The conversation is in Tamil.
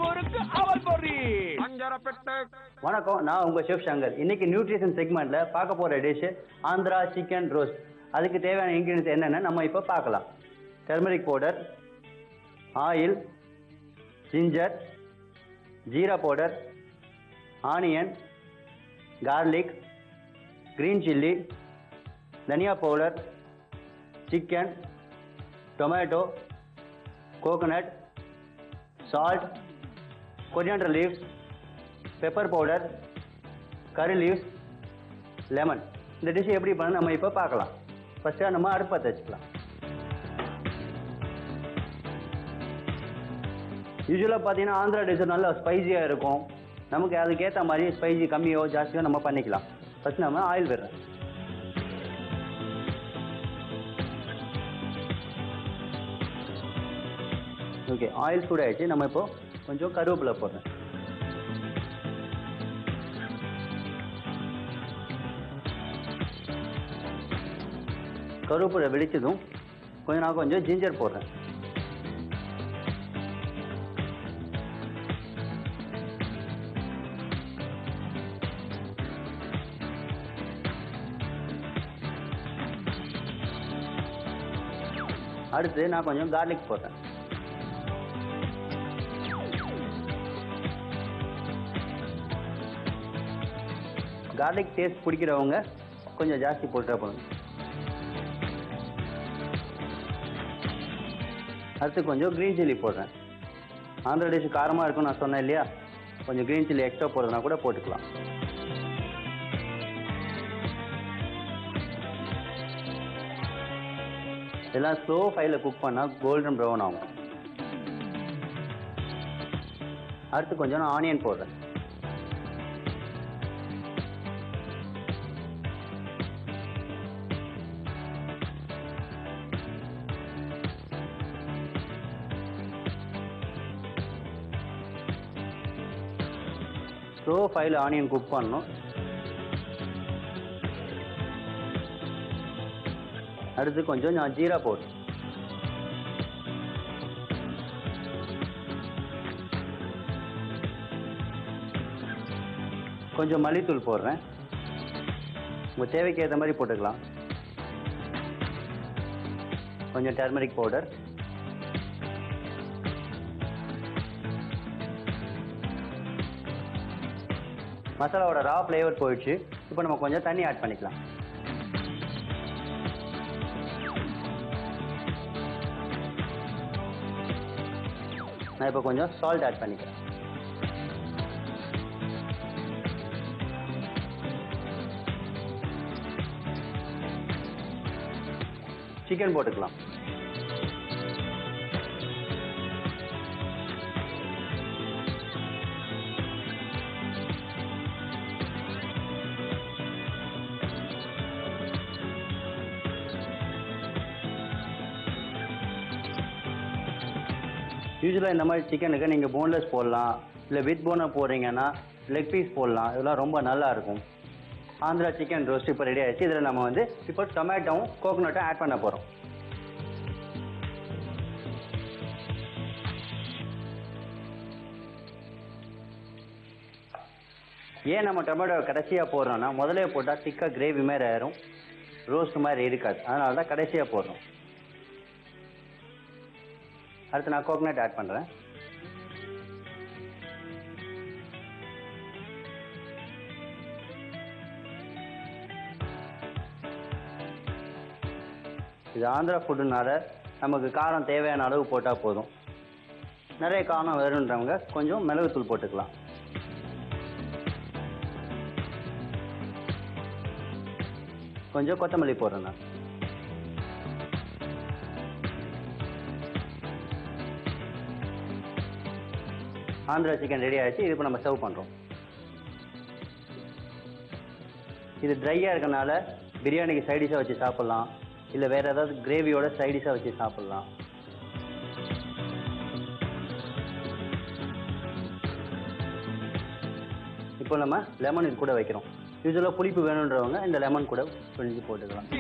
முறுக்கு அவல் பொரி அஞ்சரப்பெட்டை. வணக்கம், நான் உங்கள் ஷெஃப் சங்கர். இன்னைக்கு நியூட்ரிஷன் செக்மெண்ட்டில் பார்க்க போகிற டிஷ் ஆந்திரா சிக்கன் ரோஸ்ட். அதுக்கு தேவையான இன்க்ரீடியன்ஸ் என்னென்னு நம்ம இப்போ பார்க்கலாம். Turmeric powder, oil, ginger, jeera powder, onion, garlic, green chilli, dhania powder, chicken, tomato, coconut, salt, coriander leaves, pepper powder, curry leaves, lemon. இந்த டிஷ் எப்படி பண்ண நம்ம இப்போ பார்க்கலாம். ஃபஸ்ட்டாக நம்ம அடுப்பு பற்ற வச்சுக்கலாம். யூஸ்வலாக பார்த்தீங்கன்னா ஆந்திரா டிஷ் நல்லா ஸ்பைஸியாக இருக்கும். நமக்கு அதுக்கேற்ற மாதிரி ஸ்பைசி கம்மியோ ஜாஸ்தியோ நம்ம பண்ணிக்கலாம். ஃபஸ்ட் நம்ம ஆயில் விடுறேன். ஓகே, ஆயில் சூடாகிடுச்சு. நம்ம இப்போ கொஞ்சம் கருவேப்பிலை போடுறேன். கருவேப்பிலை வெடிச்சதும் நான் கொஞ்சம் ஜிஞ்சர் போடுறேன். அடுத்து நான் கொஞ்சம் கார்லிக் போடுறேன். கார்லிக் டேஸ்ட் பிடிக்கிறவங்க கொஞ்சம் ஜாஸ்தி போட்டுற போதும். அடுத்து கொஞ்சம் க்ரீன் சில்லி போடுறேன். ஆந்திரா டிஷ் காரமாக இருக்கும்னு நான் சொன்னேன் இல்லையா, கொஞ்சம் க்ரீன் சில்லி எக்ஸ்ட்ரா போடுறதுனா கூட போட்டுக்கலாம். இதெல்லாம் ஸ்லோ ஃபயரில் குக் பண்ணால் கோல்டன் ப்ரௌன் ஆகும். அடுத்து கொஞ்சம் நான் ஆனியன் போடுறேன். ஸ்லோ ஃபயரில் ஆனியன் குக் பண்ணணும். அடுத்து கொஞ்சம் நான் ஜீரா போடுறேன். கொஞ்சம் மல்லித்தூள் போடுறேன். உங்கள் தேவைக்கு ஏற்ற மாதிரி போட்டுக்கலாம். கொஞ்சம் டர்மரிக் பவுடர், மசாலாவோட ரா ஃப்ளேவர் போயிடுச்சு. இப்போ நம்ம கொஞ்சம் தண்ணி ஆட் பண்ணிக்கலாம். நான் இப்போ கொஞ்சம் சால்ட் ஆட் பண்ணிக்கிறேன். சிக்கன் போட்டுக்கலாம். யூஸ்வலாக இந்த மாதிரி சிக்கனுக்கு நீங்கள் போன்லெஸ் போடலாம், இல்லை வித் போனாக போடுறீங்கன்னா லெக் பீஸ் போடலாம். இதெல்லாம் ரொம்ப நல்லா இருக்கும். ஆந்திரா சிக்கன் ரோஸ்ட் இப்போ ரெடி ஆகிடுச்சு. இதில் நம்ம வந்து இப்போ டொமேட்டோவும் கோகோனட்டும் ஆட் பண்ண போகிறோம். ஏன் நம்ம டொமேட்டோ கடைசியாக போடுறோன்னா, முதலே போட்டால் திக்காக கிரேவி மாதிரி ஆயிரும், ரோஸ்ட் மாதிரி இருக்காது. அதனால தான் கடைசியாக போடுறோம். அடுத்து நான் கோகோனட் ஆட் பண்ணுறேன். இது ஆந்திரா ஃபுட்டுனால நமக்கு காரம் தேவையான அளவு போட்டால் போதும். நிறைய காரம் வேணுன்றவங்க கொஞ்சம் மிளகுத்தூள் போட்டுக்கலாம். கொஞ்சம் கொத்தமல்லி போடுறேன் நான். ஆந்திரா சிக்கன் ரெடி ஆகிடுச்சு. இது இப்போ நம்ம சர்வ் பண்ணுறோம். இது ட்ரையாக இருக்கனால பிரியாணிக்கு சைடிஷாக வச்சு சாப்பிட்லாம், இல்லை வேறு ஏதாவது கிரேவியோட சைடிஷாக வச்சு சாப்பிட்லாம். இப்போ நம்ம லெமன் இது கூட வைக்கிறோம். யூஸ்வலாக புளிப்பு வேணுன்றவங்க இந்த லெமன் கூட பிழிஞ்சு போட்டுக்கலாம்.